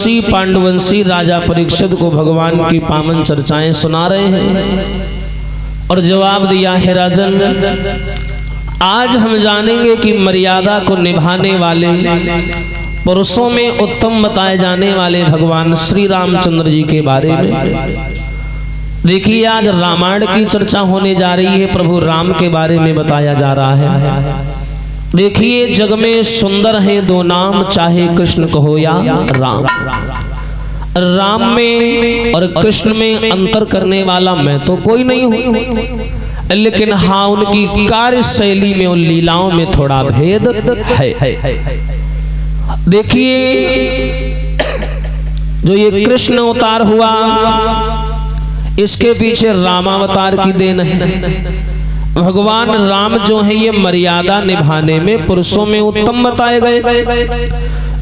श्री पांडुवंशी राजा परीक्षित को भगवान की पावन चर्चाएं सुना रहे हैं और जवाब दिया है, राजन आज हम जानेंगे कि मर्यादा को निभाने वाले पुरुषों में उत्तम बताए जाने वाले भगवान श्री रामचंद्र जी के बारे में। देखिए आज रामायण की चर्चा होने जा रही है, प्रभु राम के बारे में बताया जा रहा है। देखिए जग में सुंदर हैं दो नाम, चाहे कृष्ण कहो या राम। राम में और कृष्ण में अंतर करने वाला मैं तो कोई नहीं हूं, लेकिन हाँ उनकी कार्य शैली में और लीलाओं में थोड़ा भेद है। देखिए जो ये कृष्ण अवतार हुआ इसके पीछे रामावतार की देन है। भगवान राम जो है ये मर्यादा निभाने में पुरुषों में उत्तम बताए गए।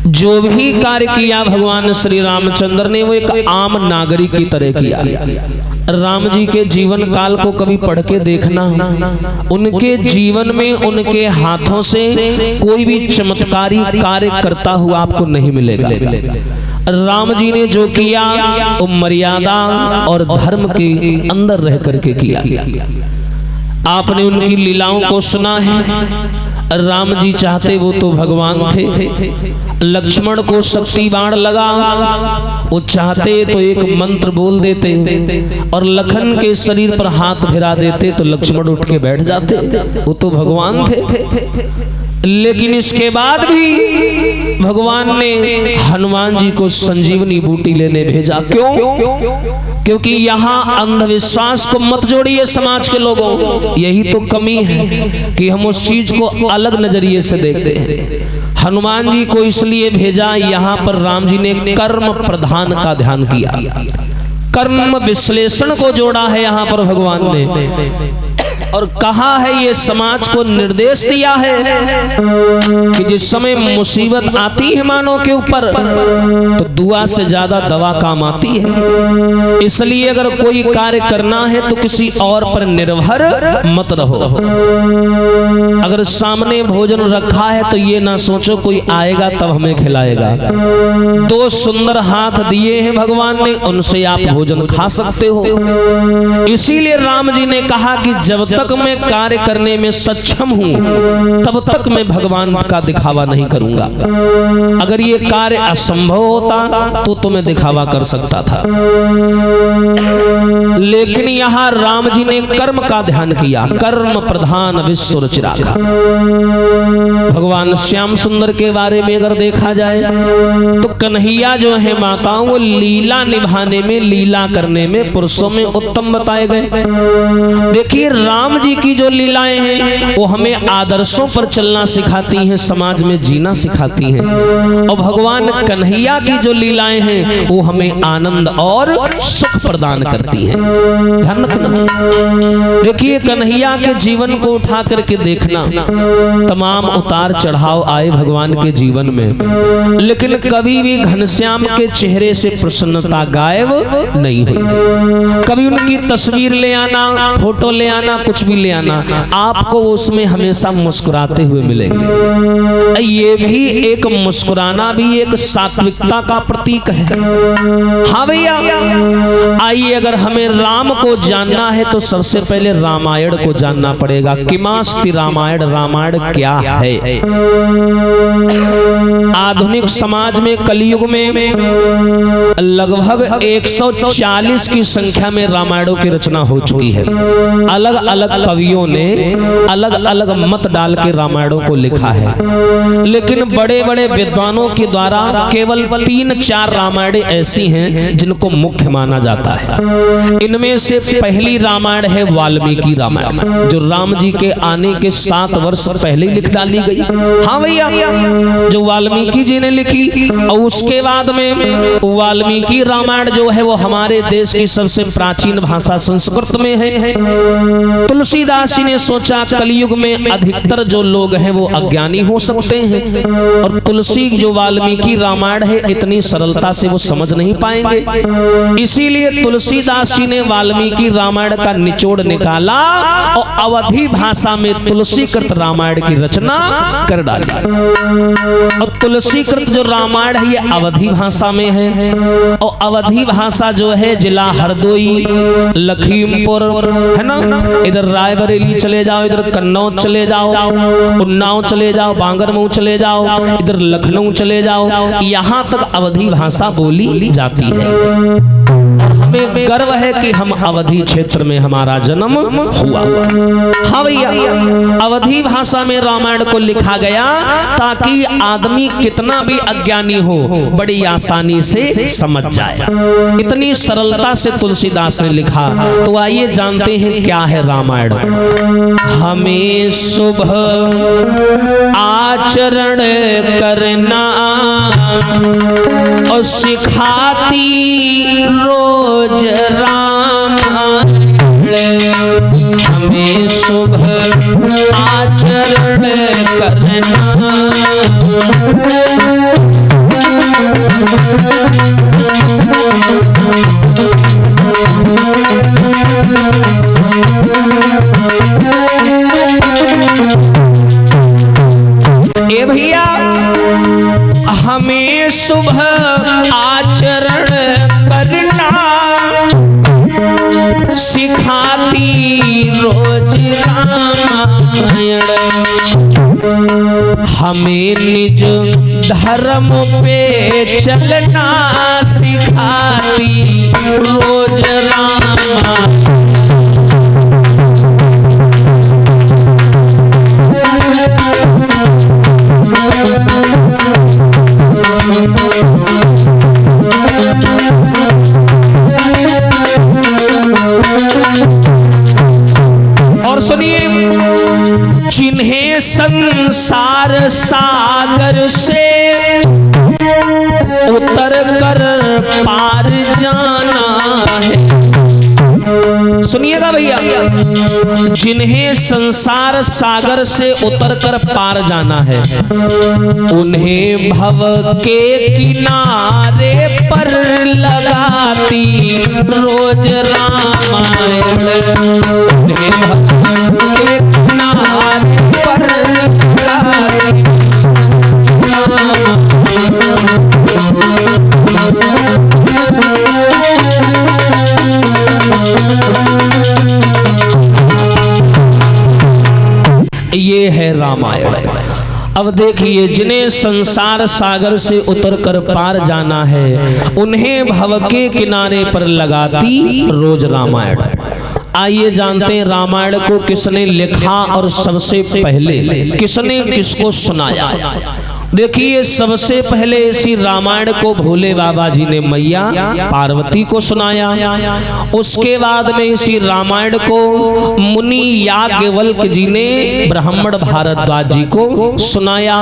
जो भी कार्य किया भगवान श्री रामचंद्र ने वो एक आम नागरिक की तरह किया। राम जी के जीवन काल को कभी पढ़ के देखना, उनके जीवन में उनके हाथों से कोई भी चमत्कारी कार्य करता हुआ आपको नहीं मिलेगा। राम जी ने जो किया वो मर्यादा और धर्म के अंदर रह करके किया। आपने उनकी लीलाओं को सुना है। राम जी चाहते वो तो भगवान थे, लक्ष्मण को शक्ति बाण लगा, वो चाहते तो एक मंत्र बोल देते और लखन के शरीर पर हाथ फिरा देते तो लक्ष्मण उठ के बैठ जाते, वो तो भगवान थे। लेकिन इसके बाद भी भगवान ने हनुमान जी को संजीवनी बूटी लेने भेजा। क्यों? क्योंकि यहाँ अंधविश्वास को मत जोड़िए समाज के लोगों, यही तो कमी है कि हम उस चीज को अलग नजरिए से देखते हैं। हनुमान जी को इसलिए भेजा, यहाँ पर राम जी ने कर्म प्रधान का ध्यान किया, कर्म विश्लेषण को जोड़ा है यहाँ पर भगवान ने, और कहा है ये समाज को निर्देश दिया है कि जिस समय मुसीबत आती है मानव के ऊपर तो दुआ से ज्यादा दवा काम आती है। इसलिए अगर कोई कार्य करना है तो किसी और पर निर्भर मत रहो। अगर सामने भोजन रखा है तो ये ना सोचो कोई आएगा तब हमें खिलाएगा। दो सुंदर हाथ दिए हैं भगवान ने, उनसे आप भोजन खा सकते हो। इसीलिए राम जी ने कहा कि जब तक मैं कार्य करने में सक्षम हूं तब तक मैं भगवान का दिखावा नहीं करूंगा। अगर ये कार्य असंभव होता तो मैं दिखावा कर सकता था, लेकिन यहां राम जी ने कर्म का ध्यान किया। कर्म प्रधान विश्व चिरागा। भगवान श्याम सुंदर के बारे में अगर देखा जाए तो कन्हैया जो है माताओं वो लीला निभाने में, लीला करने में पुरुषों में उत्तम बताए गए। देखिए राम जी की जो लीलाएं हैं वो हमें आदर्शों पर चलना सिखाती हैं, समाज में जीना सिखाती हैं, और भगवान कन्हैया की जो लीलाएं हैं वो हमें आनंद और सुख प्रदान करती हैं। ध्यान रखना। देखिए कन्हैया के जीवन को उठा करके देखना, तमाम उतार चढ़ाव आए भगवान के जीवन में, लेकिन कभी भी घनश्याम के चेहरे से प्रसन्नता गायब नहीं हुई। कभी उनकी तस्वीर ले आना, फोटो ले आना, कुछ भी ले आना, आपको उसमें हमेशा मुस्कुराते हुए मिलेंगे। ये भी एक मुस्कुराना भी एक सात्विकता का प्रतीक है। हाँ भैया, आइए अगर हमें राम को जानना है तो सबसे पहले रामायण को जानना पड़ेगा। किमास्ति रामायण, रामायण क्या है। आधुनिक समाज में कलयुग में लगभग 140 की संख्या में रामायणों की रचना हो चुकी है। अलग अलग कवियों ने अलग अलग मत डाल के रामायणों को लिखा है, लेकिन बड़े बड़े विद्वानों के द्वारा केवल 3-4 रामायण ऐसी हैं जिनको मुख्य माना जाता है। इनमें से पहली रामायण है वाल्मीकि रामायण, जो राम जी के आने के 7 वर्ष पहले ही लिख डाली गई। हाँ भैया, जो वाल्मीकि जी ने लिखी, और उसके बाद में वाल्मीकि रामायण जो है वो हमारे देश की सबसे प्राचीन भाषा संस्कृत में है। तुलसीदास जी ने सोचा कलयुग में अधिकतर जो लोग हैं वो अज्ञानी हो सकते हैं और तुलसी जो वाल्मीकि रामायण है इतनी सरलता से वो समझ नहीं पाएंगे। इसीलिए तुलसीदास जी ने वाल्मीकि रामायण का निचोड़ निकाला और अवधी भाषा में तुलसीकृत रामायण की रचना कर डाली। और तुलसीकृत जो रामायण है ये अवधी भाषा में है और अवधी भाषा जो है जिला हरदोई, लखीमपुर है ना, इधर रायबरेली चले जाओ, इधर कन्नौज चले जाओ, उन्नाव चले जाओ, बांगरमऊ चले जाओ, इधर लखनऊ चले जाओ, यहाँ तक अवधी भाषा बोली जाती है। और हमें गर्व है कि हम अवधी क्षेत्र में हमारा जन्म हुआ। हाँ भैया, अवधी भाषा में रामायण को लिखा गया ताकि आदमी कितना भी अज्ञानी हो बड़ी आसानी से समझ जाए। इतनी सरलता से तुलसीदास ने लिखा। तो आइए जानते हैं क्या है रामायण। हमें शुभ आचरण करना और सिखाती रोज रामायण। हमें शुभ आचरण करना ए भैया, हमें शुभ आचरण करना सिखाती रोज रामायण। हमें निज धर्म पे चलना सिखाती रोज रामायण। और सुनिए, जिन्हें संसार सागर से उतर कर पार जाना है। सुनिएगा भैया, जिन्हें संसार सागर से उतरकर पार जाना है उन्हें भव के किनारे पर लगाती रोज रामायण। उन्हें भव के किनारे पर लगाती ये है रामायण। अब देखिए, जिन्हें संसार सागर से उतरकर पार जाना है उन्हें भव के किनारे पर लगाती रोज रामायण। आइए जानते हैं रामायण को किसने लिखा और सबसे पहले किसने किसको सुनाया। देखिए, सबसे इसी रामायण को भोले बाबा जी ने मैया पार्वती को सुनाया। उसके बाद में इसी रामायण को मुनि याज्ञवल्क्य जी ने ब्राह्मण भारद्वाज जी को सुनाया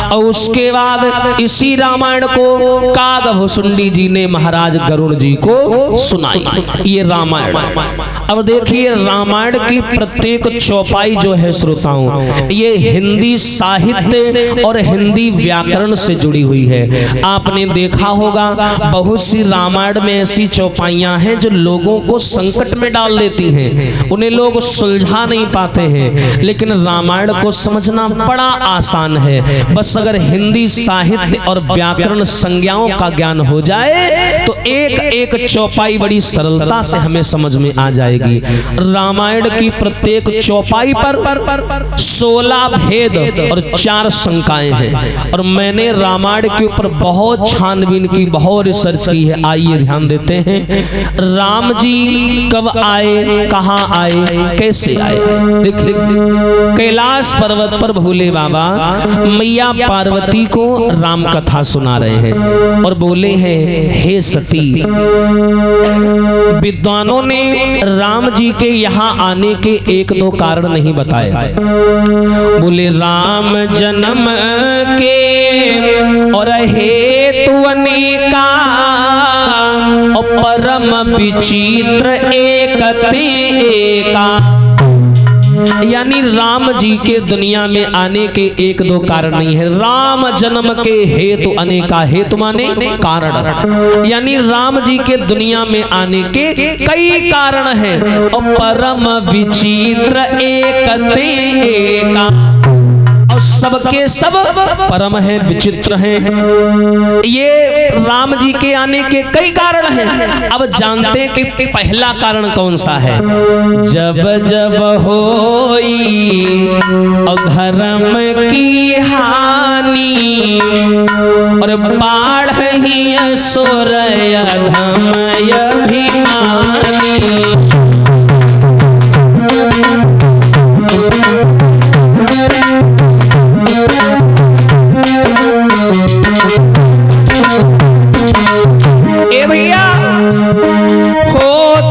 और उसके बाद इसी रामायण को कागभुसुंडी जी ने महाराज गरुड़ जी को सुनाई। ये रामायण। अब देखिए, रामायण की प्रत्येक चौपाई जो है श्रोताओं, ये हिंदी साहित्य और हिंदी व्याकरण से जुड़ी हुई है। आपने देखा होगा बहुत सी रामायण में ऐसी चौपाइयां हैं जो लोगों को संकट में डाल देती हैं, उन्हें लोग सुलझा नहीं पाते हैं। लेकिन रामायण को समझना बड़ा आसान है। बस अगर हिंदी साहित्य और व्याकरण संज्ञाओं का ज्ञान हो जाए तो एक एक चौपाई बड़ी सरलता से हमें समझ में आ जाएगी। रामायण की प्रत्येक चौपाई पर 16 भेद और 4 शंकाएं हैं और मैंने रामायण के ऊपर बहुत छानबीन की, बहुत रिसर्च की है। आइए ध्यान देते हैं, राम जी कब आए, कहां आए, कैसे आए। देखिए, कैलाश पर्वत पर भोले बाबा मैया पार्वती को राम कथा सुना रहे हैं और बोले हैं, हे सती। विद्वानों ने राम जी के यहाँ आने के 1-2 कारण नहीं बताए। बोले राम जन्म के और हेतु अनेका और परम विचित्र एक ते एका। यानी राम जी के दुनिया में आने के एक दो कारण नहीं है। राम जन्म के हेतु अनेका, हेतु माने कारण, यानी राम जी के दुनिया में आने के कई कारण हैं। और परम विचित्र एक ते एका, और सबके सब परम है, विचित्र हैं। ये राम जी के आने के कई कारण हैं। अब जानते हैं कि पहला कारण कौन सा है। जब जब होई अधर्म की हानि, और बाढ़ ही सोरय अधमय अभिमानी। ए भैया हो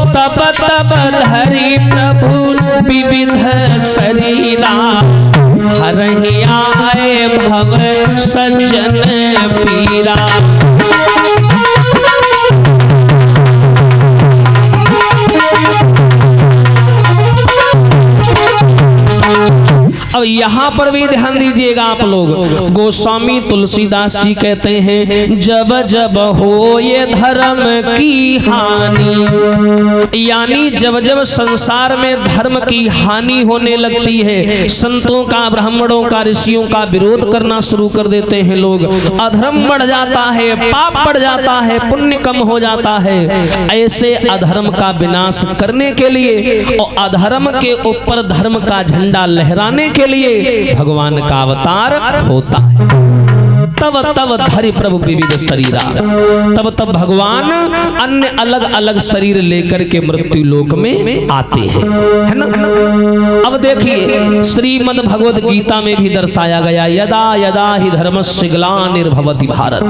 तब तब धरि प्रभु विविध शरीरा, हरहि आए भव सज्जन पीरा। अब यहाँ पर भी ध्यान दीजिएगा आप लोग। गोस्वामी तुलसीदास जी कहते हैं जब जब हो ये धर्म की हानि, यानी जब जब संसार में धर्म की हानि होने लगती है, संतों का, ब्राह्मणों का, ऋषियों का विरोध करना शुरू कर देते हैं लोग, अधर्म बढ़ जाता है, पाप बढ़ जाता है, पुण्य कम हो जाता है। ऐसे अधर्म का विनाश करने के लिए और अधर्म के ऊपर धर्म का झंडा लहराने के लिए भगवान का अवतार होता है। तब तब धरि प्रभु विविध शरीरा, तब तब भगवान अन्य अलग अलग शरीर लेकर के मृत्यु लोक में आते हैं, है ना। अब देखिए श्रीमद् भगवद गीता में भी दर्शाया गया, यदा यदा ही धर्मस्य ग्लानिर्भवति भारत।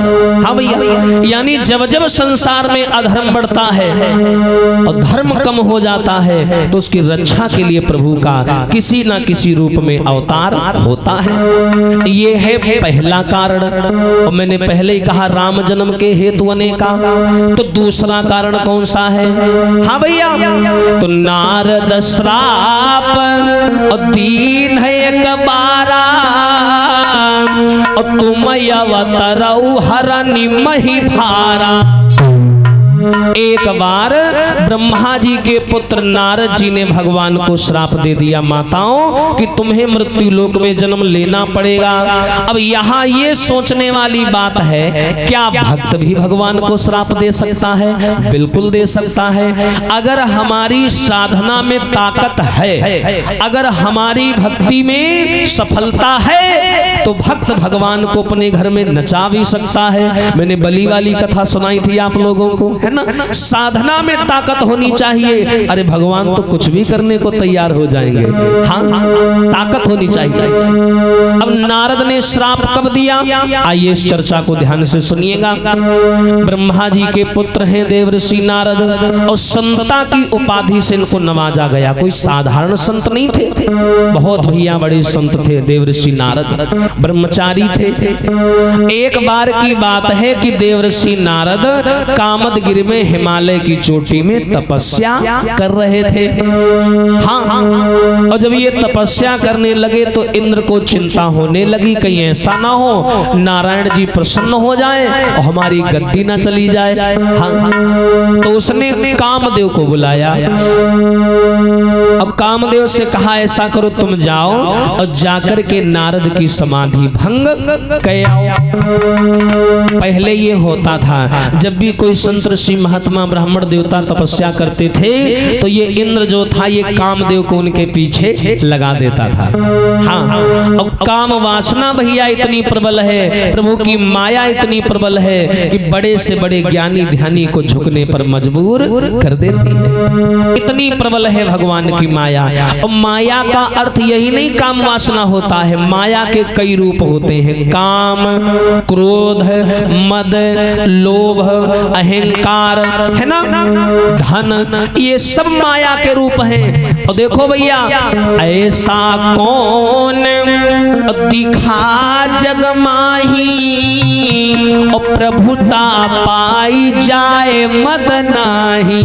हाँ भैया, यानी जब जब संसार में अधर्म बढ़ता है और धर्म कम हो जाता है, तो उसकी रक्षा के लिए प्रभु का किसी न किसी रूप में अवतार होता है। ये है पहला कारण। और मैंने पहले ही कहा राम जन्म के हेतु अनेका। तो दूसरा कारण कौन सा है। हाँ भैया, तो नारद श्राप और दीन है एक बारा, और तुम अवतरऊ हरनि मही भारा। एक बार ब्रह्मा जी के पुत्र नारद जी ने भगवान को श्राप दे दिया, माताओं कि तुम्हें मृत्यु लोक में जन्म लेना पड़ेगा। अब यहाँ ये सोचने वाली बात है, क्या भक्त भी भगवान को श्राप दे सकता है? बिल्कुल दे सकता है। अगर हमारी साधना में ताकत है, अगर हमारी भक्ति में सफलता है, तो भक्त भगवान को अपने घर में नचा भी सकता है। मैंने बलि वाली कथा सुनाई थी आप लोगों को, है ना। साधना में ताकत होनी चाहिए। अरे भगवान तो कुछ भी करने को तैयार हो जाएंगे। हाँ, ताकत होनी चाहिए। अब नारद ने श्राप कब दिया, आइए इस चर्चा को ध्यान से सुनिएगा। ब्रह्मा जी के पुत्र हैं देवर्षि नारद, और संता की उपाधि से इनको नवाजा गया। कोई साधारण संत नहीं थे, बहुत भैया बड़े संत थे देवर्षि नारद, ब्रह्मचारी थे। एक बार की बात है कि देवर्षि नारद कामदगिरि में हिमालय की चोटी में तपस्या कर रहे थे। हाँ, और जब ये तपस्या करने लगे तो इंद्र को चिंता होने लगी, कहीं ऐसा ना हो नारायण जी प्रसन्न हो जाए और हमारी गद्दी ना चली जाए। हाँ, तो उसने कामदेव को बुलाया। अब कामदेव से कहा ऐसा करो, तुम जाओ और जाकर के नारद की समाधि भंग कर आओ। पहले ये होता था, जब भी कोई संत ऋषि महात्मा ब्राह्मण देवता तपस्या करते थे तो ये इंद्र जो था ये कामदेव को उनके पीछे लगा देता था। हाँ, अब काम वासना भैया इतनी प्रबल है, प्रभु की माया इतनी प्रबल है कि बड़े से बड़े ज्ञानी ध्यानी को झुकने पर मजबूर कर देती है। इतनी प्रबल है भगवान की माया। और माया का अर्थ यही नहीं काम वासना होता है, माया के कई रूप होते हैं। काम, क्रोध, मद, लोभ, अहंकार, है ना, धन, ये सब माया के रूप हैं। और देखो भैया, ऐसा कौन दिखा जग माही, और प्रभुता पाई जाए मद नाही।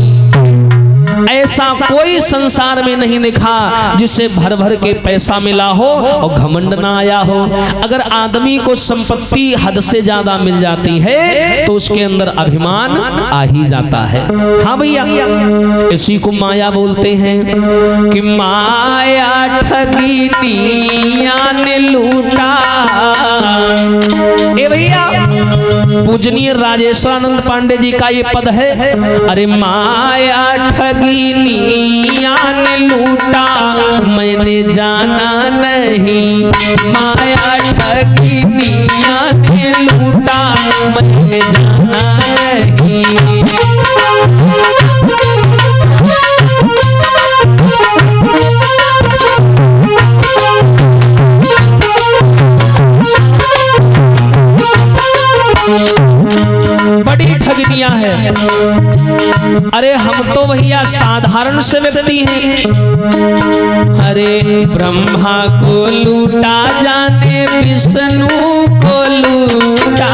ऐसा कोई संसार में नहीं देखा जिसे भर भर के पैसा मिला हो और घमंड ना आया हो। अगर आदमी को संपत्ति हद से ज्यादा मिल जाती है तो उसके अंदर अभिमान आ ही जाता है। हाँ भैया, इसी को माया बोलते हैं कि माया ठगिनिया ने लूटा। ए भैया, पूजनीय राजेश्वरानंद पांडे जी का ये पद है, अरे माया ठगिनिया ने लूटा मैंने जाना नहीं, माया ठगिनिया ने लूटा मैंने जाना नहीं। बड़ी ठगनियां है। अरे हम तो भैया साधारण से व्यक्ति हैं। अरे ब्रह्मा को लूटा जाने विष्णु को लूटा,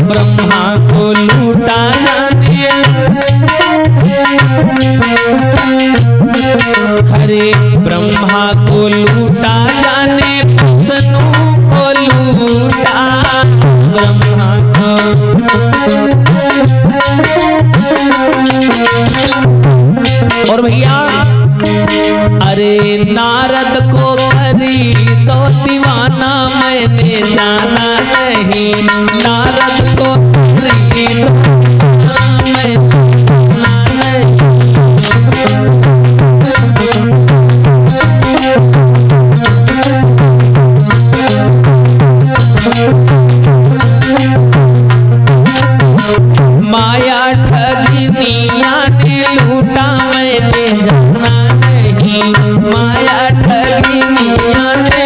ब्रह्मा को लूटा जाने, अरे ब्रह्मा को लूटा जाने विष्णु को लूटा, ब्रह्मा को। और भैया, अरे नारद को खरीदो दीवाना मैंने जाना नहीं, नारद को खरीदो मैंने जाना नहीं। माया ठगिनिया ने लूटा मैंने जाना नहीं, माया ठगिनिया ने।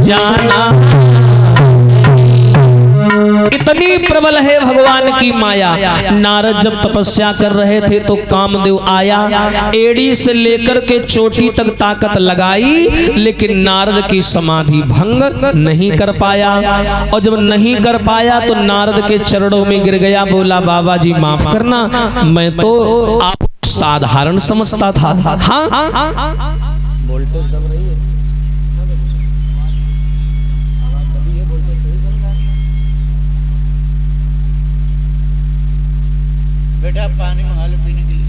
जाना इतनी प्रबल है भगवान की माया। नारद जब तपस्या कर रहे थे तो कामदेव आया, एड़ी से लेकर के चोटी तक ताकत लगाई, लेकिन नारद की समाधि भंग नहीं कर पाया। और जब नहीं कर पाया तो नारद के चरणों में गिर गया, बोला बाबा जी माफ करना, मैं तो आप साधारण समझता था। हाँ, बेटा पानी मंगा लो पीने के लिए।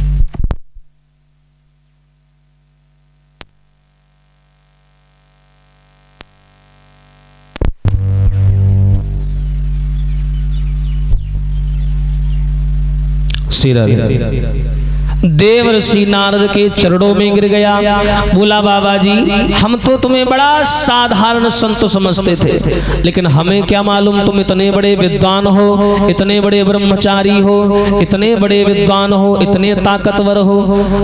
देवर्षि नारद के चरणों में गिर गया, बोला बाबा जी हम तो तुम्हें बड़ा साधारण संत समझते थे, लेकिन हमें क्या मालूम तुम इतने बड़े विद्वान हो, इतने बड़े ब्रह्मचारी हो, इतने बड़े विद्वान हो, इतने ताकतवर हो।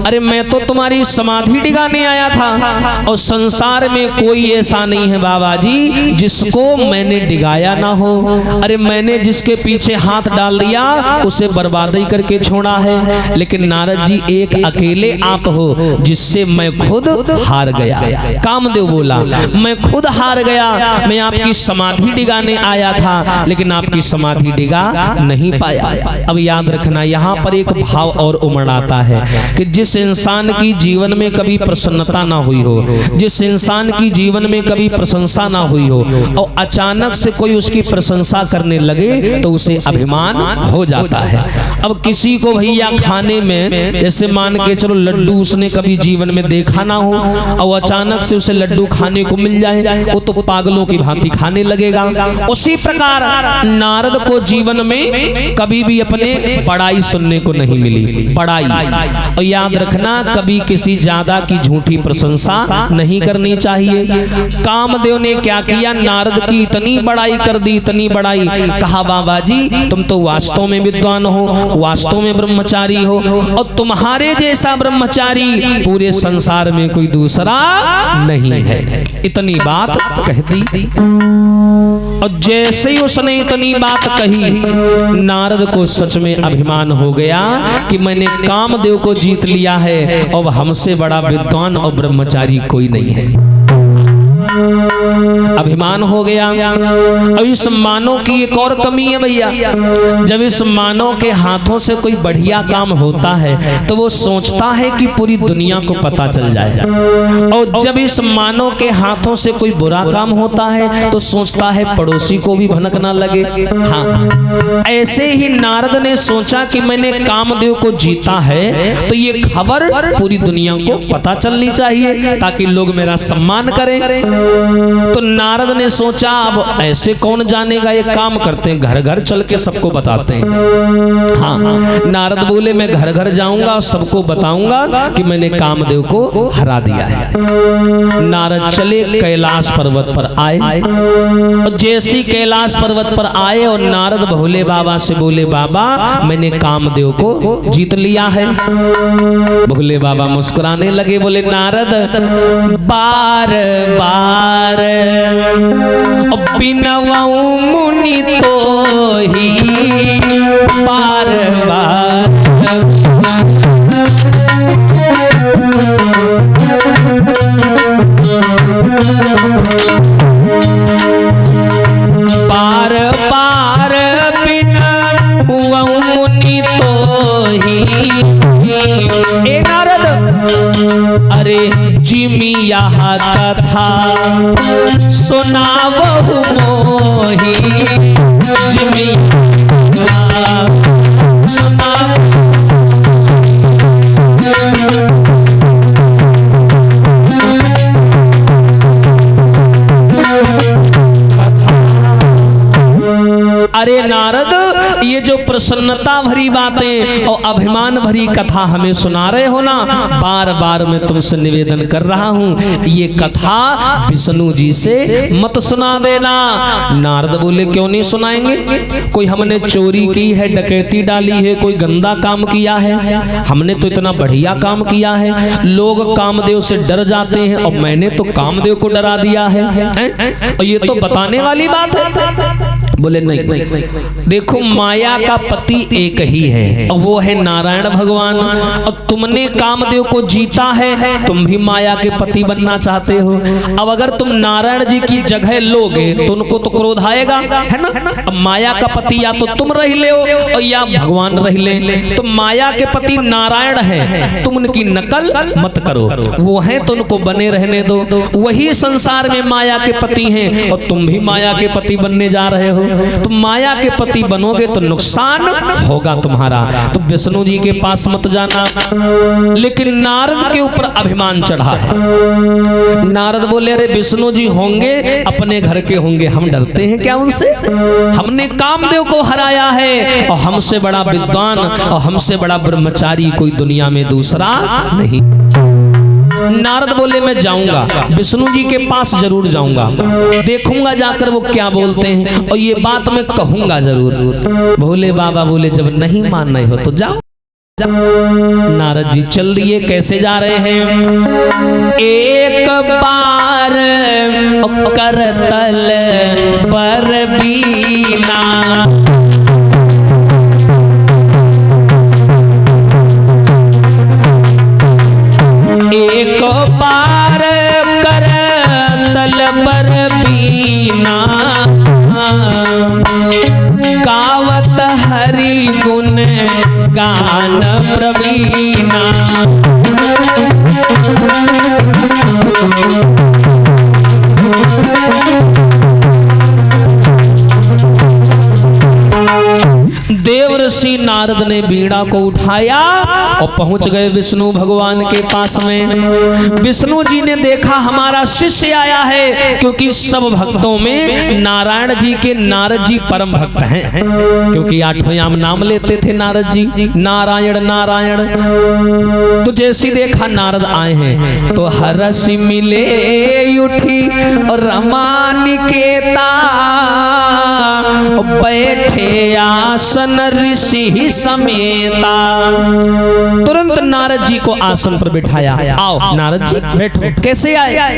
अरे मैं तो तुम्हारी समाधि डिगाने आया था, और संसार में कोई ऐसा नहीं है बाबा जी जिसको मैंने डिगाया ना हो। अरे मैंने जिसके पीछे हाथ डाल दिया उसे बर्बादी करके छोड़ा है, लेकिन नारद जी एक अकेले आप हो जिससे मैं खुद हार गया। कामदेव बोला मैं खुद हार गया, मैं आपकी समाधि डिगाने आया था लेकिन आपकी समाधि डिगा नहीं पाया। अब याद रखना यहाँ पर एक भाव और उमड़ आता है कि जिस इंसान की जीवन में कभी प्रसन्नता ना हुई हो, जिस इंसान की जीवन में कभी प्रशंसा ना हुई हो, और अचानक से कोई उसकी प्रशंसा करने लगे तो उसे अभिमान हो जाता है। अब किसी को भैया खाने में, जैसे मान के चलो लड्डू उसने कभी जीवन में देखा ना हो और अचानक से उसे लड्डू खाने को मिल जाए, वो तो पागलों की भांति खाने लगेगा। उसी प्रकार नारद को जीवन में कभी भी अपने पढ़ाई सुनने को नहीं मिली, पढ़ाई। और याद रखना कभी किसी ज्यादा की झूठी प्रशंसा नहीं करनी चाहिए। कामदेव ने क्या किया, नारद की इतनी बड़ाई कर दी, इतनी बड़ाई, कहा बाबा जी तुम तो वास्तव में विद्वान हो, वास्तव में ब्रह्मचारी हो, और तुम्हारे जैसा ब्रह्मचारी पूरे संसार में कोई दूसरा नहीं है। इतनी बात कह दी, और जैसे ही उसने इतनी बात कही नारद को सच में अभिमान हो गया कि मैंने कामदेव को जीत लिया है और हमसे बड़ा विद्वान और ब्रह्मचारी कोई नहीं है। अभिमान अपमान हो गया। अब इस मानव की एक और कमी है भैया, जब इस मानव के हाथों से कोई बढ़िया काम होता है तो वो सोचता है कि पूरी दुनिया को पता चल जाए, और जब इस मानव के हाथों से कोई बुरा काम होता है तो सोचता है पड़ोसी को भी भनक ना लगे। हाँ, ऐसे ही नारद ने सोचा कि मैंने कामदेव को जीता है तो ये खबर पूरी दुनिया को पता चलनी चाहिए ताकि लोग मेरा सम्मान करें। तो नारद ने सोचा अब ऐसे कौन जानेगा, ये काम करते हैं घर घर चल के सबको बताते हैं। हाँ, नारद बोले मैं घर घर जाऊंगा और सबको बताऊंगा कि मैंने कामदेव को हरा दिया है। नारद चले कैलाश पर्वत पर आए, और जैसी कैलाश पर्वत पर आए और नारद भोले बाबा से बोले बाबा मैंने कामदेव को जीत लिया है। भोले बाबा मुस्कुराने लगे, बोले नारद बार बार बिनवाऊं मुनि तो ही बार बार बार बार बिनवाऊं मुनि तो ही। ए नारद अरे जिमी यहाँ कथा सुनावहु मोही, जिमी सुना अरे नारद ये जो प्रसन्नता भरी बातें और अभिमान भरी कथा हमें सुना रहे हो ना, बार बार मैं तुमसे निवेदन कर रहा हूँ ये कथा विष्णु जी से मत सुना देना। नारद बोले क्यों नहीं सुनाएंगे, कोई हमने चोरी की है, डकैती डाली है, कोई गंदा काम किया है, हमने तो इतना बढ़िया काम किया है। लोग कामदेव से डर जाते हैं और मैंने तो कामदेव को डरा दिया है, और ये तो बताने वाली बात है। बोले नहीं, देखो माया का पति एक ही है और वो है नारायण भगवान, और तुमने कामदेव को जीता है, तुम भी माया के पति बनना चाहते हो। अब अगर तुम नारायण जी की जगह लोगे तो उनको तो क्रोध आएगा, है ना। अब माया का पति या तो तुम रह ले और या भगवान रह ले, तो माया के पति नारायण है, तुम उनकी नकल मत करो, वो है तो उनको बने रहने दो। वही संसार में माया के पति हैं और तुम भी माया के पति बनने जा रहे हो, तुम माया के पति बनोगे तो नुकसान होगा तुम्हारा। तो विष्णु जी के पास मत जाना। लेकिन नारद के ऊपर अभिमान चढ़ा है। नारद बोले अरे विष्णु जी होंगे अपने घर के होंगे, हम डरते हैं क्या उनसे, हमने कामदेव को हराया है और हमसे बड़ा विद्वान और हमसे बड़ा ब्रह्मचारी कोई दुनिया में दूसरा नहीं। नारद बोले मैं जाऊंगा, विष्णु जी के पास जरूर जाऊंगा, देखूंगा जाकर वो क्या बोलते हैं और ये बात मैं कहूंगा जरूर। भोले बाबा बोले जब नहीं मानना हो तो जाओ। नारद जी चल दिए। कैसे जा रहे हैं, एक बार करतल पर बीना, एक बार करतल पर बीना, गावत हरि गुण गान प्रवीणा। देवर्षि नारद ने बीड़ा को उठाया और पहुंच गए विष्णु भगवान के पास में। विष्णु जी ने देखा हमारा शिष्य आया है, क्योंकि सब भक्तों में नारायण जी के नारद जी परम भक्त हैं, क्योंकि आठों याम नाम लेते थे नारद जी, नारायण नारायण। तो जैसी देखा नारद आए हैं तो हरसि मिले उठी रमा निकेता, बैठे आसन ऋषि समेता। तुरंत नारद जी को आसन पर बिठाया। आओ नारद जी बैठो। कैसे आए?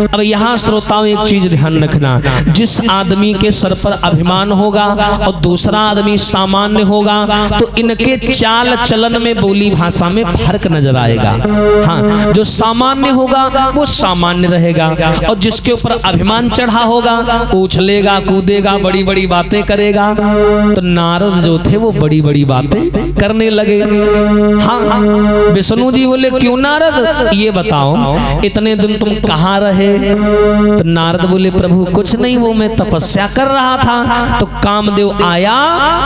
अब यहाँ श्रोताओं एक चीज ध्यान रखना, जिस आदमी के सर पर अभिमान होगा और दूसरा आदमी सामान्य होगा तो इनके चाल चलन में, बोली भाषा में फर्क नजर आएगा। हाँ, जो सामान्य होगा वो सामान्य रहेगा और जिसके ऊपर अभिमान चढ़ा होगा उछलेगा, कूदेगा, बड़ी बड़ी बातें करेगा। तो नारद जो थे वो बड़ी बड़ी बातें करने लगे। हाँ, विष्णु जी बोले क्यों नारद, ये बताओ इतने दिन तुम कहाँ रहे? तो नारद बोले प्रभु कुछ नहीं, वो मैं तपस्या कर रहा था तो कामदेव आया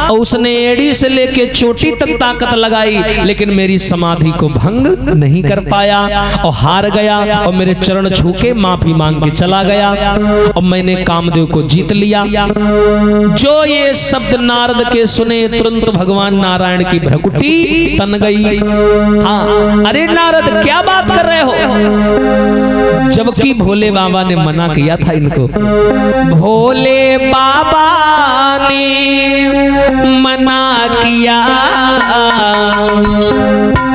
और उसने एड़ी से लेके चोटी तक ताकत लगाई, लेकिन मेरी समाधि को भंग नहीं कर पाया और हार गया और मेरे चरण छू के माफी मांग के चला गया और मैंने कामदेव को जीत लिया। जो ये शब्द नारद के सुने तुरंत भगवान नारायण की भ्रकुटी तन गई। हाँ, अरे नारद क्या बात कर रहे हो? जबकि भोले बाबा ने मना किया था इनको। भोले बाबा ने मना किया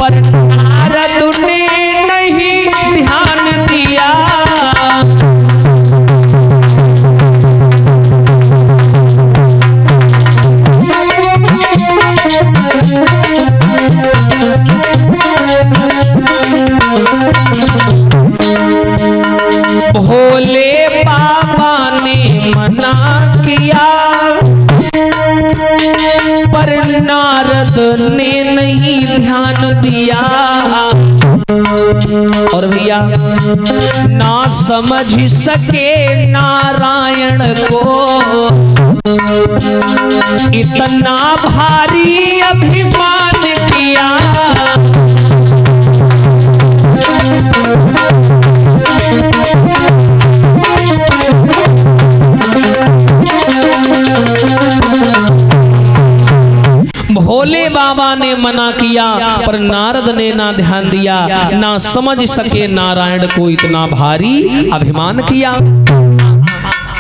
पर नारद ने नहीं ध्यान दिया। भोले बाबा ने मना किया पर नारद ने नहीं ध्यान दिया। और भैया ना समझ सके नारायण को इतना भारी अभिमान किया। भोले बाबा ने मना किया पर नारद ने ना ध्यान दिया, ना समझ सके नारायण को इतना भारी अभिमान किया।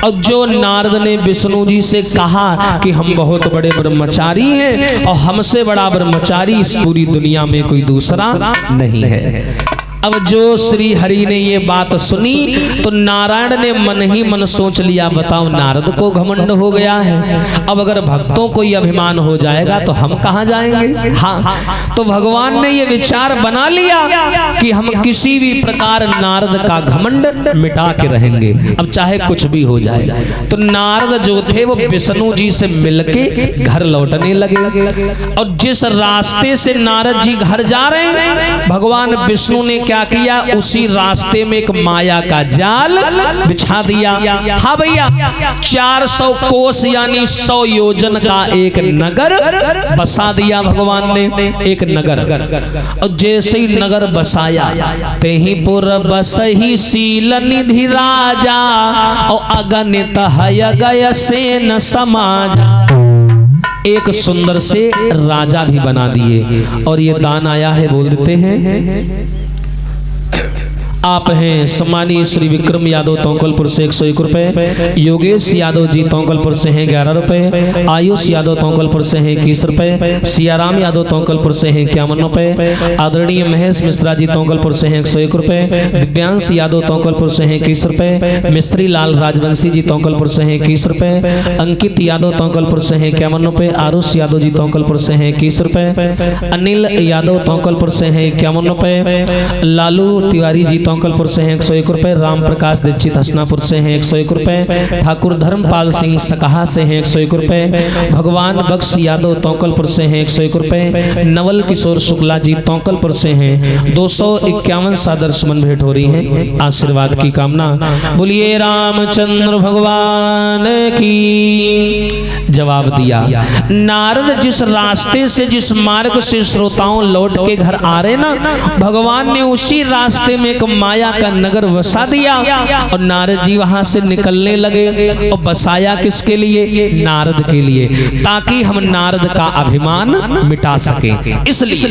और जो नारद ने विष्णु जी से कहा कि हम बहुत बड़े ब्रह्मचारी हैं और हमसे बड़ा ब्रह्मचारी इस पूरी दुनिया में कोई दूसरा नहीं है। अब जो श्री हरि ने ये बात सुनी तो नारायण ने मन ही मन सोच लिया, बताओ नारद को घमंड हो गया है, अब अगर भक्तों को ये अभिमान हो जाएगा तो हम कहाँ जाएंगे। हाँ, तो भगवान ने ये विचार बना लिया कि हम किसी भी प्रकार नारद का घमंड मिटा के रहेंगे, अब चाहे कुछ भी हो जाए। तो नारद जो थे वो विष्णु जी से मिलके घर लौटने लगे और जिस रास्ते से नारद जी घर जा रहे हैं भगवान विष्णु ने क्या किया, उसी रास्ते में एक माया का जाल बिछा दिया। हाँ भैया, 400 कोस यानी 100 योजन का एक नगर बसा दिया भगवान ने, एक नगर। और जैसे ही नगर बसाया तेहि पुर बसही सील निधि राजा और अगणित हय गय सेन समाजा। एक सुंदर से राजा भी बना दिए। और ये दान आया है, बोल देते हैं। आप हैं सम्मानीय श्री विक्रम यादव तोंकलपुर से 101 रुपए, योगेश यादव जी तोंकलपुर से हैं 11 रुपए, आयुष यादव तोंकलपुर से हैं 21 रुपए, सियाराम यादव तोंकलपुर से हैं 51 रुपए, आदरणीय महेश मिश्रा जी तोंकलपुर से हैं 101 रुपए, दिव्यांश यादव तोंकलपुर से हैं 21 रुपए, मिस्त्री लाल राजवंशी जी तोंकलपुर से हैं 21 रुपए, अंकित यादव तोंकलपुर से हैं 51 रुपए, आरुष यादव जी तोंकलपुर से हैं 21 रुपए, अनिल यादव तोंकलपुर से हैं 51 रुपए, लालू तिवारी जी तोंकलपुर से हैं 101 रुपए, राम प्रकाश दीक्षित हसनापुर से हैं 101 रुपए, ठाकुर धर्मपाल सिंह सकहा से हैं 101 रुपए, भगवान बख्श यादव तोंकलपुर से हैं 101 रुपए, नवल किशोर शुक्ला जी तोंकलपुर से हैं 251 सादर सुमन भेंट हो रही हैं, आशीर्वाद की कामना। बोलिए रामचंद्र भगवान की। जवाब दिया, नारद जिस रास्ते से, जिस मार्ग से श्रोताओं लौट के घर आ रहे ना, भगवान ने उसी रास्ते में एक माया का नगर बसा दिया और नारद जी वहां से निकलने लगे। और बसाया किसके लिए? नारद के लिए, ताकि हम नारद का अभिमान मिटा सके। इसलिए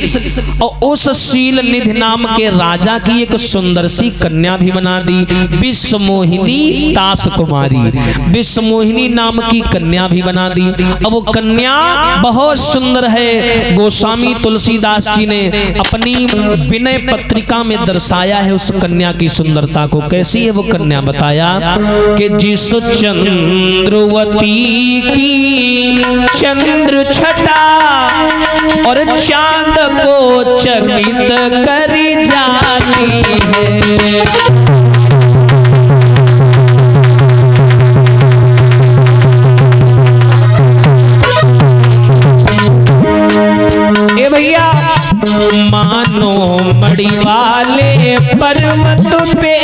और उस शील निधि नाम के राजा की एक सुंदर सी कन्या भी बना दी, विश्वमोहिनी दास कुमारी। विश्वमोहिनी नाम की कन्या भी बना दी। अब वो कन्या बहुत सुंदर है। गोस्वामी तुलसीदास जी ने अपनी विनय पत्रिका में दर्शाया है उस कन्या की सुंदरता को। कैसी है वो कन्या? बताया कि जिस चंद्रवती की चंद्र छटा और चांद को चकित करी जाती है। भैया मानो मड़ी वाले पर्वत पे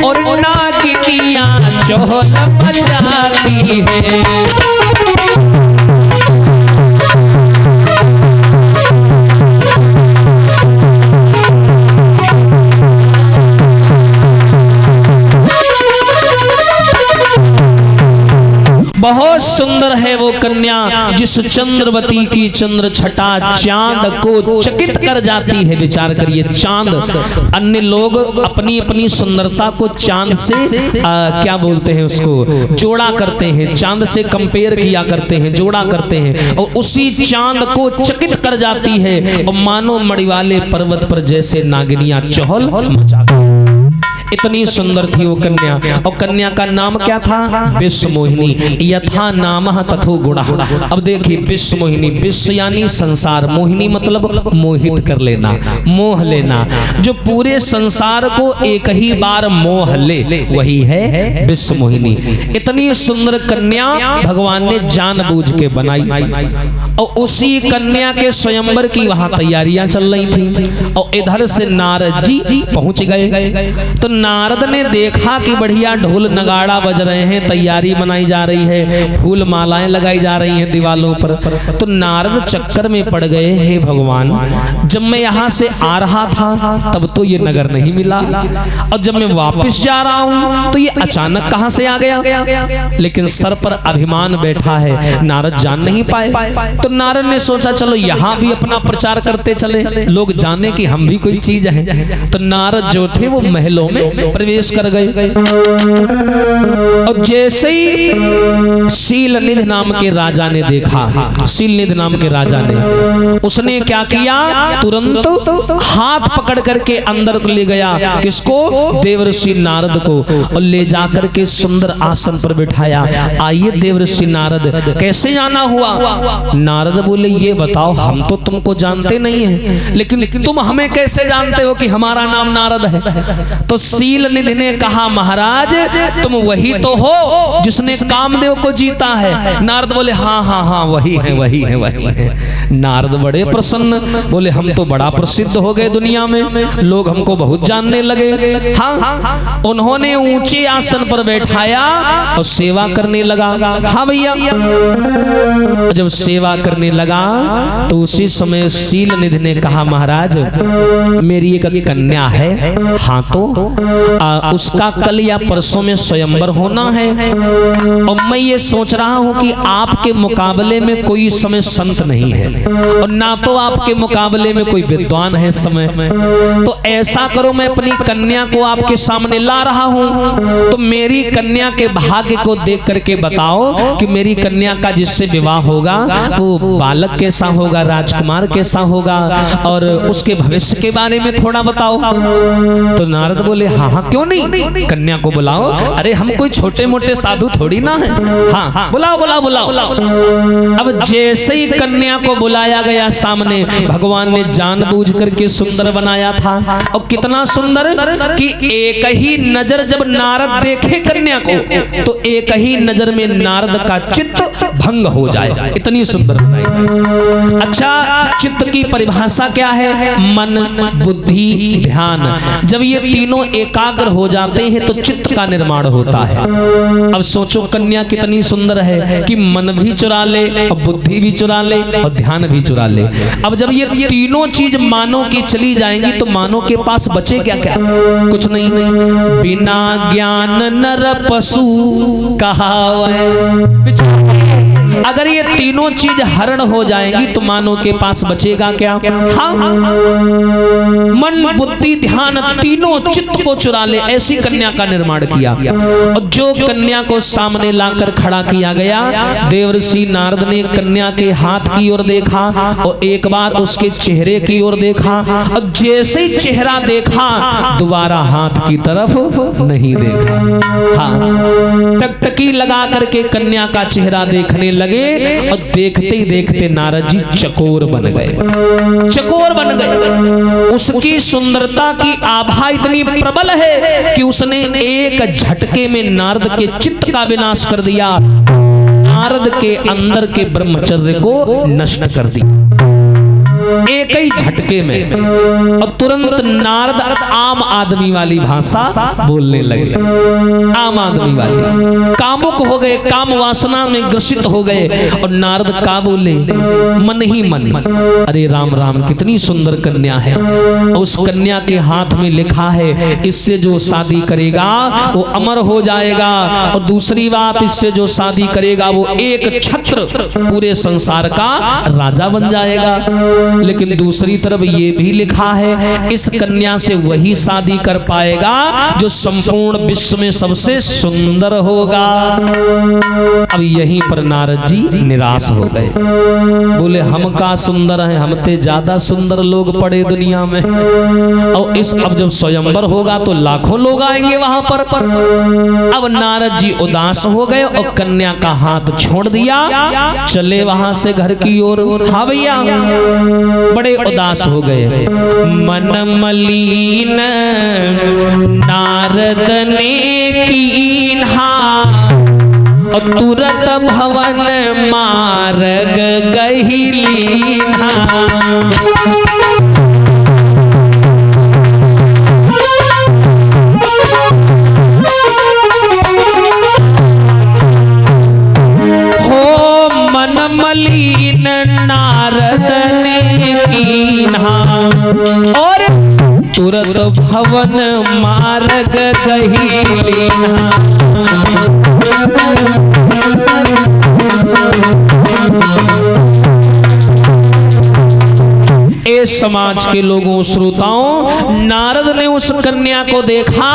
और नागिनियां चहल मचाती है। बहुत सुंदर है वो कन्या जिस चंद्रवती की चंद्र छटा चांद को चकित कर जाती है। विचार करिए, चांद, अन्य लोग अपनी अपनी सुंदरता को चांद से क्या बोलते हैं उसको, जोड़ा करते हैं, चांद से कंपेयर किया करते हैं, जोड़ा करते हैं, और उसी चांद को चकित कर जाती है। और मानो मड़ीवाले पर्वत पर जैसे नागिनियां चहल मचाती। इतनी सुंदर थी वो कन्या। और कन्या का नाम क्या था? विश्वमोहिनी। यथा नामः तथो गुणः। अब देखिए, विश्वमोहिनी, विश्व यानी संसार, मोहिनी मतलब मोहित कर लेना, मोह लेना, जो पूरे संसार को एक ही बार मोह ले, वही है विश्वमोहिनी। इतनी सुंदर कन्या भगवान ने जानबूझ के बनाई। और उसी कन्या के स्वयंवर की वहां तैयारियां चल रही थी। और इधर से नारद जी पहुंच गए। तो नारद ने देखा कि बढ़िया ढोल नगाड़ा बज रहे हैं, तैयारी बनाई जा रही है, फूल मालाएं लगाई जा रही हैं दीवालों पर। तो नारद चक्कर में पड़ गए, हे भगवान, जब मैं यहाँ से आ रहा था तब तो ये नगर नहीं मिला, और जब मैं वापस जा रहा हूँ तो ये अचानक कहाँ से आ गया। लेकिन सर पर अभिमान बैठा है, नारद जान नहीं पाए। तो नारद ने सोचा चलो यहाँ भी अपना प्रचार करते चले, लोग जाने कि हम भी कोई चीज है। तो नारद जो थे वो महलों में प्रवेश कर गए। और जैसे ही शीलनिधि नाम के राजा ने देखा, शीलनिधि नाम के राजा ने, उसने क्या किया, तुरंत हाथ पकड़ करके अंदर ले गया, किसको? देवर्षि नारद को, और ले जाकर के सुंदर आसन पर बिठाया। आइए देवर्षि नारद, कैसे जाना हुआ? नारद बोले, ये बताओ, हम तो तुमको जानते नहीं हैं, लेकिन तुम हमें कैसे जानते हो कि हमारा नाम नारद है? तो शीलनिधि ने कहा, महाराज तुम वही तो हो जिसने कामदेव को जीता है। नारद बोले, हाँ हाँ हाँ, वही है, वही है, वही है। नारद बड़े प्रसन्न, बोले, हम तो बड़ा प्रसिद्ध हो गए दुनिया में, लोग हमको बहुत जानने लगे। हाँ, उन्होंने ऊंचे आसन पर बैठाया और सेवा करने लगा। हाँ भैया, जब सेवा करने लगा तो उसी समय शीलनिधि ने कहा, महाराज मेरी एक कन्या है, हाँ तो उसका कल या परसों में स्वयंवर होना है, और मैं ये सोच रहा हूं कि आपके मुकाबले में कोई इस समय संत नहीं है, और ना तो आपके मुकाबले में कोई विद्वान है इस समय। तो ऐसा करो, मैं अपनी कन्या को आपके सामने ला रहा हूं, तो मेरी कन्या के भाग्य को देख करके बताओ कि मेरी कन्या का जिससे विवाह होगा वो बालक कैसा होगा, राजकुमार कैसा होगा, और उसके भविष्य के बारे में थोड़ा बताओ। तो नारद बोले, हाँ हाँ क्यों नहीं, कन्या को बुलाओ। अरे हम कोई छोटे मोटे साधु थोड़ी ना है। हाँ बुलाओ बुलाओ बुलाओ। अब जैसे ही कन्या को बुलाया गया सामने, भगवान ने जानबूझ करके सुंदर बनाया था। और कितना सुंदर कि एक ही नजर जब नारद देखे कन्या को, तो एक ही नजर में नारद का चित्त भंग हो जाए, इतनी सुंदर बनाई। अच्छा, चित्त की परिभाषा क्या है? मन, बुद्धि, ध्यान। जब ये तीनों एक एकाग्र हो जाते हैं तो चित्त का निर्माण होता है। अब सोचो कन्या कितनी सुंदर है कि मन भी चुरा ले और बुद्धि भी चुरा ले और ध्यान भी चुरा ले। अब जब ये तीनों चीज मानव की चली जाएंगी तो मानव के पास बचे क्या? क्या कुछ नहीं। बिना ज्ञान नर पशु कहावै। अगर ये तीनों चीज हरण हो जाएंगी तो मानव के पास बचेगा क्या? हाँ, मन बुद्धि ध्यान तीनों चित्त को चुरा ले, ऐसी कन्या का निर्माण किया। और जो कन्या को सामने लाकर खड़ा किया गया, देवर्षि नारद ने कन्या के हाथ की ओर देखा और एक बार उसके चेहरे की ओर देखा और जैसे ही चेहरा देखा दोबारा हाथ की तरफ नहीं देखा। हाँ, टकटकी लगा करके कन्या का चेहरा देखने लगे और देखते ही देखते नारद जी चकोर बन गए। चकोर बन गए। उसकी सुंदरता की आभा इतनी प्रबल है कि उसने एक झटके में नारद के चित्त का विनाश कर दिया, नारद के अंदर के ब्रह्मचर्य को नष्ट कर दिया एक ही झटके में। और तुरंत नारद आम आदमी वाली भाषा बोलने लगे, आम आदमी वाली। कामुक हो गए, काम वासना में ग्रसित हो गए। और नारद का बोले, मन ही मन, अरे राम राम, कितनी सुंदर कन्या है। उस कन्या के हाथ में लिखा है इससे जो शादी करेगा वो अमर हो जाएगा। और दूसरी बात, इससे जो शादी करेगा वो एक छत्र पूरे संसार का राजा बन जाएगा। लेकिन दूसरी तरफ ये भी लिखा है इस कन्या से वही शादी कर पाएगा जो संपूर्ण विश्व में सबसे सुंदर होगा। अब यहीं पर नारद जी निराश हो गए। बोले हम का सुंदर है, हम ते ज्यादा सुंदर लोग पड़े दुनिया में। और इस अब जब स्वयंवर होगा तो लाखों लोग आएंगे वहां पर। अब नारद जी उदास हो गए और कन्या का हाथ छोड़ दिया, चले वहां से घर की ओर। हाँ भैया, बड़े उदास हो गए। मन मलिन नारद ने कीन्हा और तुरत भवन मार्ग गहिलीन्हा। मलिन नारद ने कीन्हा और तुरत भवन मार्ग गहिलीन्हा। इस समाज के लोगों श्रोताओं, नारद ने उस कन्या को देखा।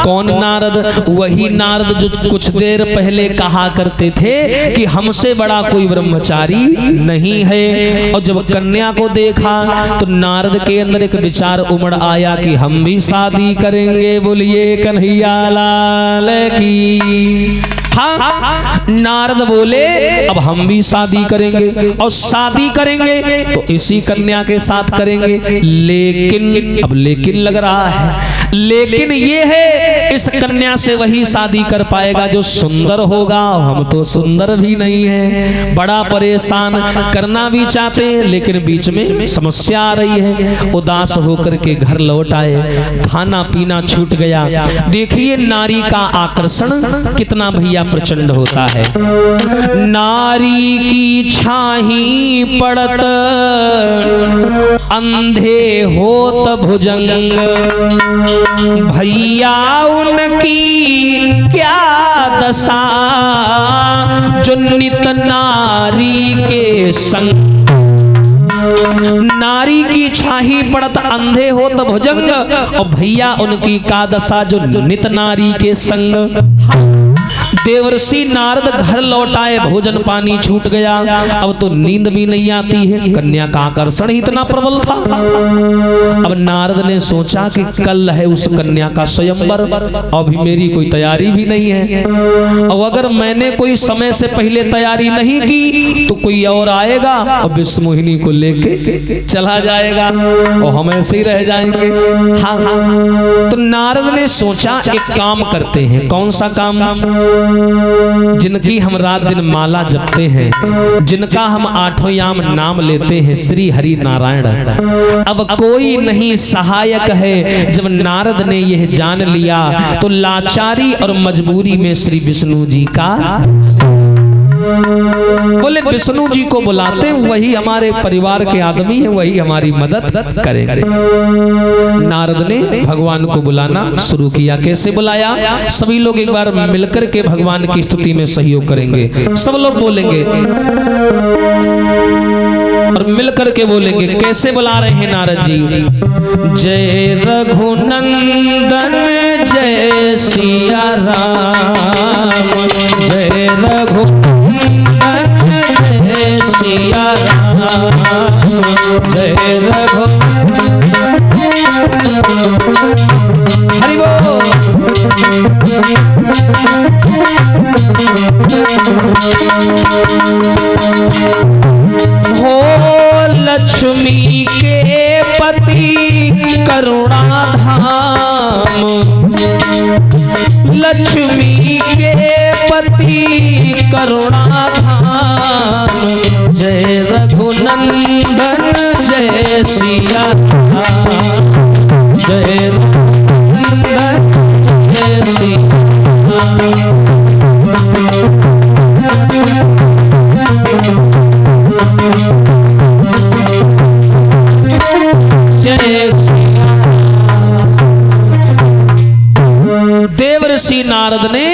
कौन नारद? वही नारद जो कुछ देर पहले कहा करते थे कि हमसे बड़ा कोई ब्रह्मचारी नहीं है। और जब कन्या को देखा तो नारद के अंदर एक विचार उमड़ आया कि हम भी शादी करेंगे। बोलिए कन्हैया लाल की। हाँ, नारद बोले अब हम भी शादी करेंगे और शादी करेंगे तो इसी कन्या के साथ करेंगे। लेकिन अब लेकिन लग रहा है, लेकिन ये है इस कन्या से वही शादी कर पाएगा जो सुंदर होगा। हम तो सुंदर भी नहीं है, बड़ा परेशान, करना भी चाहते हैं लेकिन बीच में समस्या आ रही है। उदास होकर के घर लौट आए, खाना पीना छूट गया। देखिए नारी का आकर्षण कितना भैया प्रचंड होता है। नारी की छाही पड़त अंधे होत भुजंग, भैया उनकी क्या दशा जो नित नारी के संग। नारी की छाही पड़त अंधे हो तो भुजंग, और भैया उनकी का दशा जो नित नारी के संग। देवर्षि नारद घर लौट आए, भोजन पानी छूट गया, अब तो नींद भी नहीं आती है, कन्या का आकर्षण ही इतना प्रबल था। अब नारद ने सोचा कि कल है उस कन्या का स्वयंवर, अभी मेरी कोई तैयारी भी नहीं है, और अगर मैंने कोई समय से पहले तैयारी नहीं की तो कोई और आएगा और विश्वमोहिनी को लेके चला जाएगा और हम ऐसे ही रह जाएंगे। हाँ, तो नारद ने सोचा एक काम करते हैं। कौन सा काम? जिनकी हम रात दिन माला जपते हैं, जिनका हम आठों याम नाम लेते हैं, श्री हरि नारायण। अब कोई नहीं सहायक है। जब नारद ने यह जान लिया तो लाचारी और मजबूरी में श्री विष्णु जी का बोले विष्णु जी को बुलाते, वही हमारे परिवार के आदमी है, वही हमारी मदद करेंगे। नारद ने भगवान को बुलाना शुरू किया। कैसे बुलाया? सभी लोग एक बार मिलकर के भगवान की स्तुति में सहयोग करेंगे। सब लोग बोलेंगे और मिलकर के बोलेंगे। कैसे बुला रहे हैं नारद जी? जय रघुनंदन जय सिया राम, जय रघुनंदन जय सिया राम, जय रघु हरि बोल। हो लक्ष्मी के पति करुणाधाम, लक्ष्मी के पति करुणाधाम, जय रघुनंदन जय सिया राम, जय रघुनंदन जय सिया राम। देवर्षि नारद ने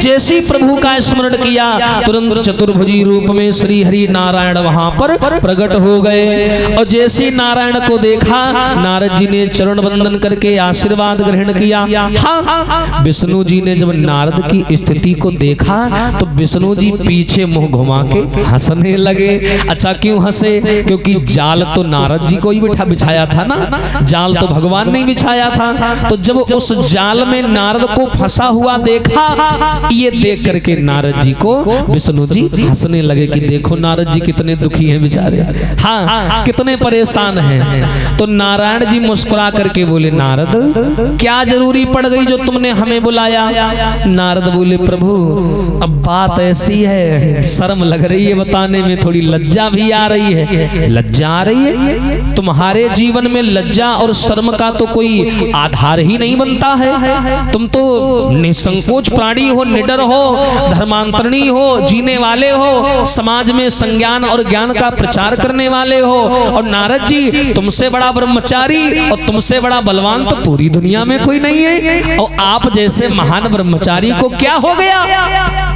जैसी प्रभु का स्मरण किया, तुरंत चतुर्भुजी रूप में श्री हरि नारायण वहां पर प्रकट हो गए। और जैसी नारायण को देखा, नारद जी ने चरण वंदन करके आशीर्वाद ग्रहण किया। हाँ, विष्णु जी ने जब नारद की स्थिति को देखा तो विष्णु जी पीछे मुंह घुमा के हंसने लगे। अच्छा, क्यों हंसे? क्योंकि जाल तो नारद जी को ही बिछाया था ना, जाल तो भगवान ने बिछाया था। तो जब उस जाल में नारद को फंसा हुआ देखा, ये देख करके नारद जी को विष्णु जी हंसने लगे कि देखो नारद जी कितने दुखी हैं बेचारे, हाँ कितने परेशान हैं। तो नारायण जी मुस्कुरा करके बोले, नारद क्या जरूरी पड़ गई जो तुमने हमें बुलाया? नारद बोले, प्रभु अब बात ऐसी है, शर्म लग रही है बताने में, थोड़ी लज्जा भी आ रही है। लज्जा आ रही है? तुम्हारे जीवन में लज्जा और शर्म का तो कोई आधार ही नहीं बनता है। तुम तो निसंकोच प्राणी हो, निडर हो, धर्मांतरणी हो, जीने वाले हो, समाज में संज्ञान और ज्ञान का प्रचार करने वाले हो। और नारद जी तुमसे बड़ा ब्रह्मचारी और तुमसे बड़ा बलवान तो पूरी दुनिया में कोई नहीं है, और आप जैसे महान ब्रह्मचारी को क्या हो गया?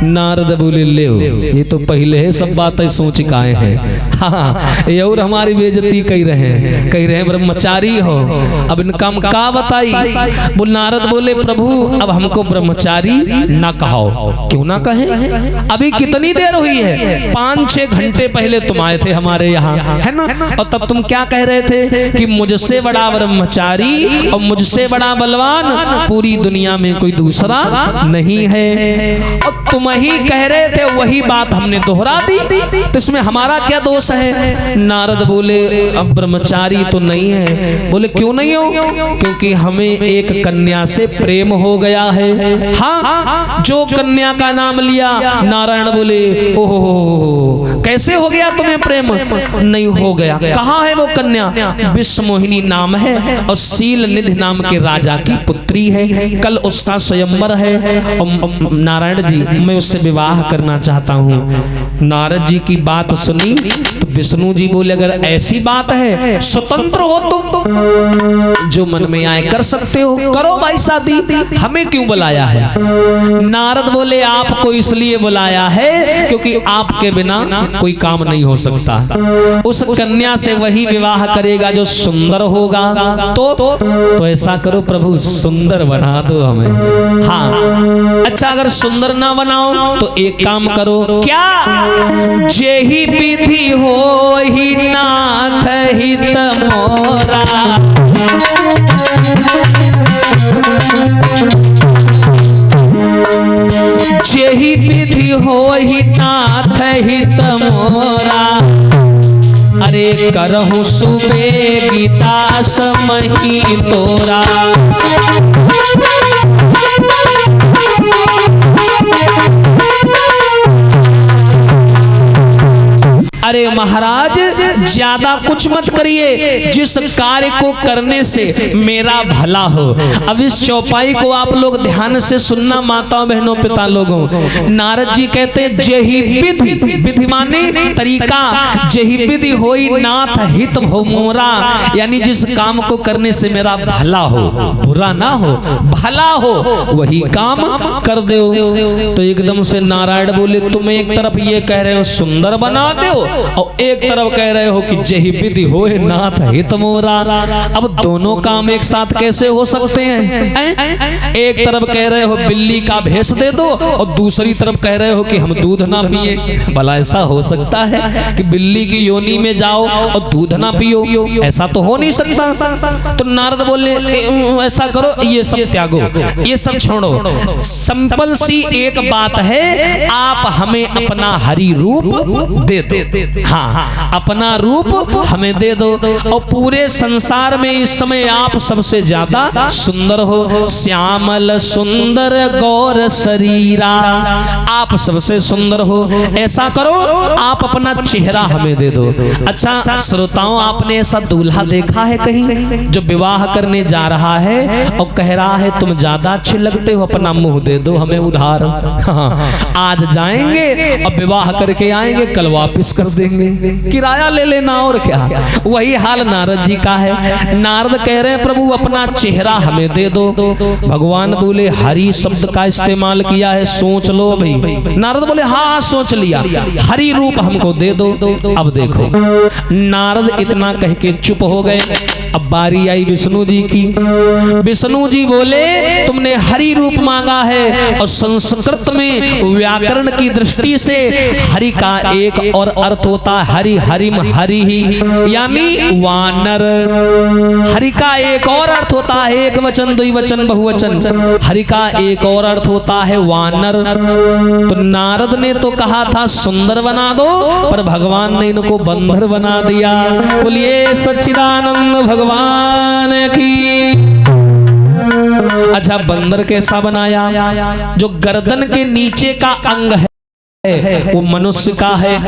नारद बोले, ले ये तो पहले है सब बातें सोच के आए हैं। हाँ, ये और हमारी बेइज्जती कह रहे हैं ब्रह्मचारी हो, अब इनका हम का बताई? बोल नारद बोले, प्रभु अब हमको ब्रह्मचारी ना कहो। क्यों ना कहे? अभी कितनी देर हुई है? 5-6 घंटे पहले तुम आए थे हमारे यहाँ, है ना? और तब तुम क्या कह रहे थे कि मुझसे बड़ा ब्रह्मचारी और मुझसे बड़ा बलवान पूरी दुनिया में कोई दूसरा नहीं है। और तुम ही कह रहे थे, वही बात हमने दोहरा दी, तो इसमें हमारा क्या दोष है? नारद बोले, अब ब्रह्मचारी तो नहीं है। बोले क्यों नहीं हो? क्योंकि हमें एक कन्या से प्रेम हो गया है। हाँ, जो कन्या का नाम लिया, नारायण बोले, ओहो कैसे हो गया तुम्हें प्रेम? नहीं हो गया। कहाँ है वो कन्या? विश्वमोहिनी नाम है और शील निधि नाम के राजा की पुत्री है। कल उसका स्वयंवर है और नारायण जी मैं उससे विवाह करना चाहता हूँ। नारद जी की बात सुनी तो विष्णु जी बोले, अगर ऐसी बात है स्वतंत्र हो तुम, जो मन में आए कर सकते हो, करो भाई शादी, हमें क्यों बुलाया है? नारद बोले, आपको इसलिए बुलाया है क्योंकि आपके बिना कोई काम नहीं हो सकता। उस कन्या से वही विवाह करेगा जो सुंदर होगा। तो ऐसा करो प्रभु, सुंदर बना दो हमें। हाँ, अच्छा अगर सुंदर ना बनाओ तो एक काम करो, क्या? जेहि विधि हो ही नाथ हित मोरा, जेहि विधि हो ही नाथ हित मोरा, अरे करहु सुबे गीता समही तोरा। अरे महाराज ज्यादा कुछ मत करिए, जिस कार्य को करने से मेरा भला हो। अब इस चौपाई को आप लोग ध्यान से सुनना, माताओं बहनों पिता लोगों। नारद जी कहते हैं जेहि विधि, विधि माने तरीका, जेहि विधि होई नाथ हित हो मोरा, यानी जिस काम को करने से मेरा भला हो, बुरा ना हो, भला हो, वही काम कर दो। तो एकदम से नारायण बोले तुम एक तरफ ये कह रहे हो सुंदर बना दो और एक तरफ कह रहे हो कि जेहि विधि होए नाथ हित मोरा। अब दोनों काम एक साथ कैसे हो सकते हैं? एक तरफ कह रहे हो बिल्ली का भेष दे दो और दूसरी तरफ कह रहे हो कि हम दूध ना पिए। भला ऐसा हो सकता है कि बिल्ली की योनि में जाओ और दूध ना पियो? ऐसा तो हो नहीं सकता। तो नारद बोले ऐसा करो, ये सब त्यागो, ये सब छोड़ो, सिंपल सी एक बात है, आप हमें अपना हरि रूप दे दो। हाँ, अपना रूप हमें दे दो। और पूरे संसार में इस समय आप सबसे ज्यादा सुंदर हो, श्यामल सुंदर गौर शरीरा, आप सबसे सुंदर हो। ऐसा करो, आप अपना चेहरा हमें दे दो। अच्छा श्रोताओं, आपने ऐसा दूल्हा देखा है कहीं जो विवाह करने जा रहा है और कह रहा है तुम ज्यादा अच्छे लगते हो, अपना मुंह दे दो हमें उधार। हाँ, आज जाएंगे और विवाह करके आएंगे, कल वापस कर देंगे, किराया ले लेना और क्या। वही हाल नारद जी का है। नारद कह रहे हैं प्रभु अपना चेहरा हमें दे दो। भगवान बोले हरि शब्द का इस्तेमाल किया है, सोच लो भाई। नारद बोले हाँ सोच लिया, हरि रूप हमको दे दो। अब देखो नारद इतना कह के चुप हो गए। अब बारी आई विष्णु जी की। विष्णु जी बोले तुमने हरि रूप मांगा है, और संस्कृत में व्याकरण की दृष्टि से हरि का एक और अर्थ होता है हरि, हरिम हरि ही, यानी वानर। हरि का एक और अर्थ होता है एक वचन द्विवचन बहुवचन, हरि का एक और अर्थ होता है वानर। तो नारद ने तो कहा था सुंदर बना दो, पर भगवान ने इनको बंदर बना दिया। बोलिए सच्चिदानंद भगवान की। अच्छा बंदर कैसा बनाया? जो गर्दन के नीचे का अंग है वो मनुष्य का है,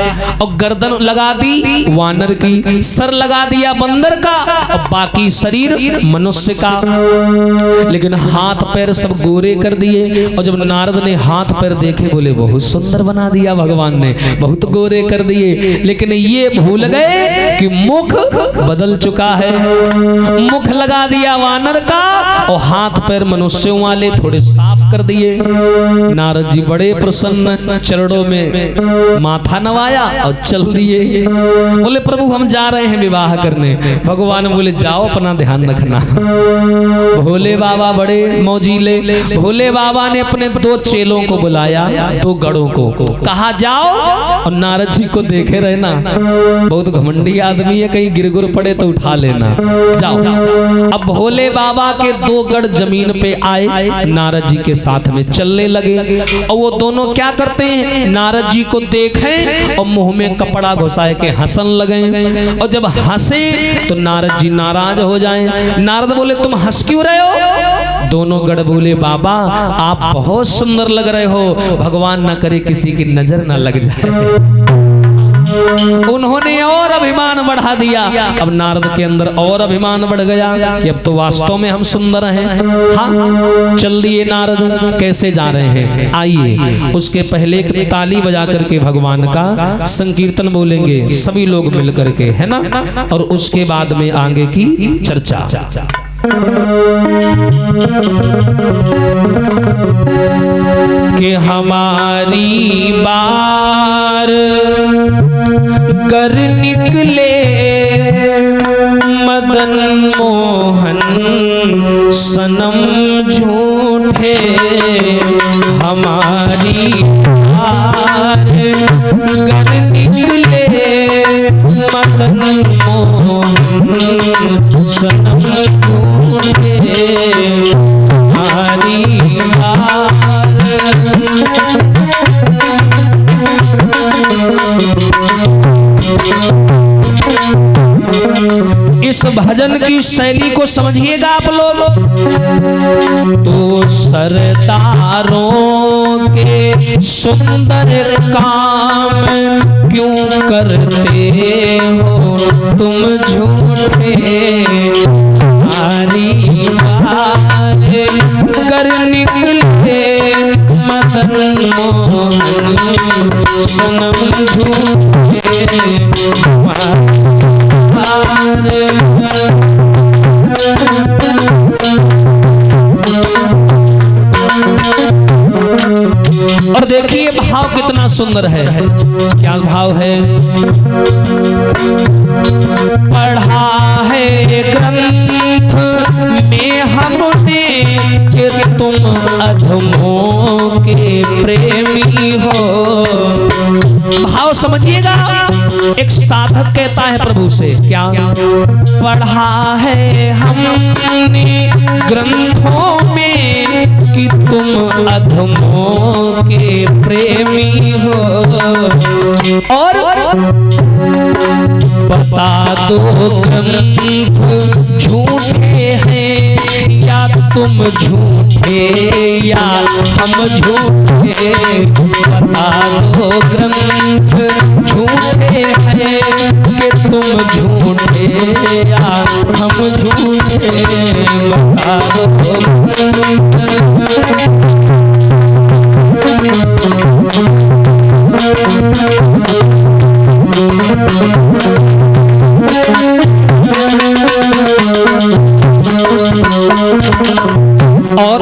और गर्दन लगा दी वानर की, सर लगा दिया बंदर का, और बाकी शरीर मनुष्य का। लेकिन हाथ पैर सब गोरे कर दिए। और जब नारद ने हाथ पैर देखे बोले बहुत सुंदर बना दिया भगवान ने, बहुत गोरे कर दिए। लेकिन ये भूल गए कि मुख बदल चुका है। मुख लगा दिया वानर का और हाथ पैर मनुष्यों वाले थोड़े साफ कर दिए। नारद जी बड़े प्रसन्न, चरणों में माथा नवाया और चल दिए। बोले प्रभु हम जा रहे हैं विवाह करने। भगवान बोले जाओ अपना ध्यान रखना। भोले बाबा बड़े मौजीले। भोले बाबा ने अपने दो चेलों को बुलाया, दो गढ़ों को, कहा जाओ और नारद जी को देखे रहना, बहुत घमंडी आदमी है, कहीं गिर गुर पड़े तो उठा लेना, जाओ। अब भोले बाबा के दो गढ़ जमीन पे आए, नारद जी के साथ में चलने लगे। और वो दोनों क्या करते हैं, नारद जी को देखें और मुंह में कपड़ा घुसाए के हंसन लगे। और जब हंसे तो नारद जी नाराज हो जाएं। नारद बोले तुम हंस क्यों रहे हो? दोनों गढ़ बोले बाबा आप बहुत सुंदर लग रहे हो, भगवान न करे किसी की नजर न लग जाए। उन्होंने और अभिमान बढ़ा दिया। अब नारद के अंदर और अभिमान बढ़ गया कि अब तो वास्तव में हम सुंदर हैं। हाँ चल दिए नारद। कैसे जा रहे हैं आइए, उसके पहले एक ताली बजा करके भगवान का संकीर्तन बोलेंगे सभी लोग मिल करके, है ना, और उसके बाद में आगे की चर्चा। कि हमारी बार कर निकले मदन मोहन सनम झूठे, हमारी बार कर निकले मदन मोहन सनम झूठे, हमारी बार। इस भजन की शैली को समझिएगा आप लोग। तो सरदारों के सुंदर काम क्यों करते हो तुम झूठे, हमारी बात कर निकले मदन मोहन सनम झूठे, और देखिए भाव कितना सुंदर है। क्या भाव है? पढ़ा है ग्रंथ में हमने कि तुम अधमों के प्रेमी हो। भाव समझिएगा, एक साधक कहता है प्रभु से, क्या? पढ़ा है हमने ग्रंथों में कि तुम अधमों के प्रेमी हो, और बता दो ग्रंथ झूठे हैं या तुम झूठे या हम झूठे, बता दो ग्रंथ झूठे हैं कि तुम झूठे या हम झूठे, बता दो और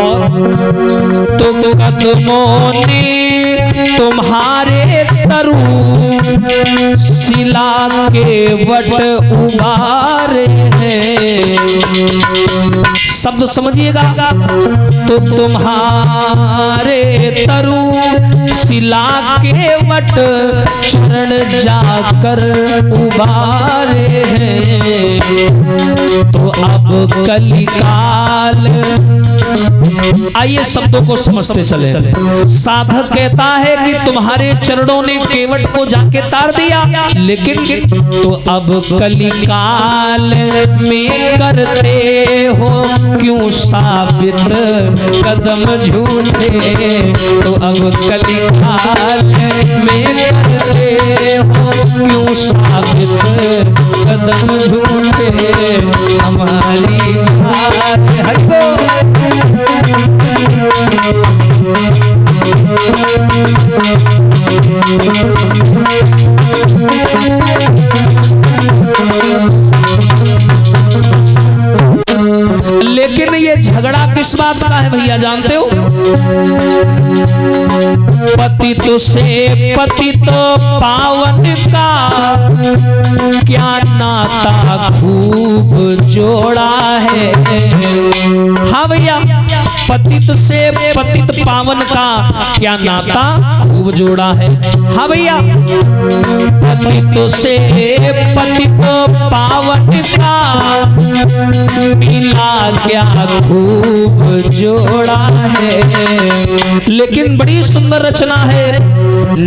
तुम कदमों ने तुम्हारे तरु शिला के वट उबारे हैं। शब्द समझिएगा, तो तुम्हारे तरु शिला के वट चरण जाकर उबारे हैं, तो अब कलिकाल। आइए शब्दों को समझते चले। साधक कहता है कि तुम्हारे चरणों ने केवट को जाके तार दिया, लेकिन तो अब कलिकाल में करते हो क्यों साबित कदम झूठे, तो अब कलिकाल में करते हो क्यों साबित कदम झूठे, हमारी बात है। लेकिन ये झगड़ा किस बात का है भैया, जानते हो? पतित से पतित पावन का क्या नाता खूब जोड़ा है। हाँ भैया, पतित से पतित पावन का क्या नाता खूब जोड़ा है। हाँ भैया, पतित से पतित पावन का मिला क्या खूब जोड़ा है। लेकिन बड़ी सुंदर रचना है।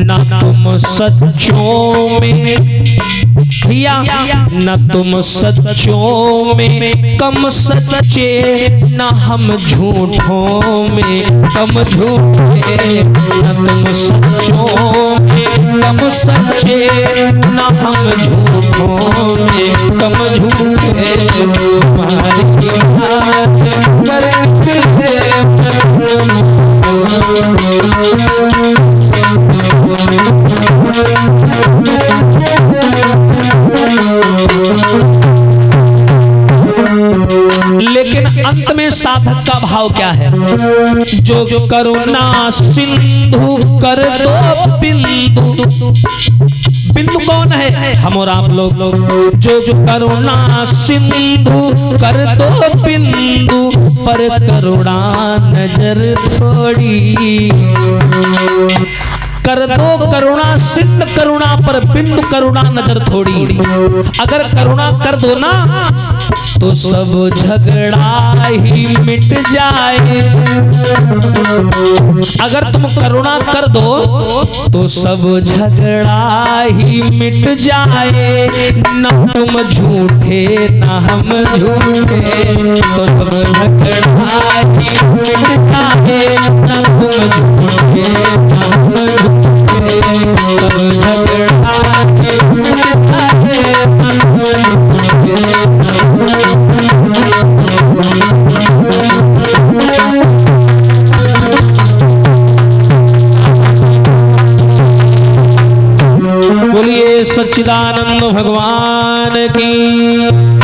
ना तुम सच्चों में भैया, न तुम सच्चों में कम सच्चे, न हम झूठों में कम झूठे। न तुम सच्चों में कम सच्चे, न हम झूठों में कम झूठे। हमारी बात करके लेकिन अंत में साधक का भाव क्या है? जो करुणा सिंधु कर दो बिंदु। बिंदु कौन है? हम और आप लोग। जो करुणा सिंधु कर दो बिंदु, पर करुणा नजर थोड़ी। कर दो करुणा सिंध करुणा पर बिंदु करुणा नजर थोड़ी। अगर करुणा कर दो ना तो सब झगड़ा ही मिट जाए। अगर तुम करुणा कर दो तो सब झगड़ा ही मिट जाए। ना तुम झूठे ना हम झूठे तो सब झगड़ा ही मिट जाए। ना तुम झूठे ना हम झूठे सब झगड़ा ही मिट जाए। ना तुम झूठे ना बोलिए सच्चिदानंद भगवान की।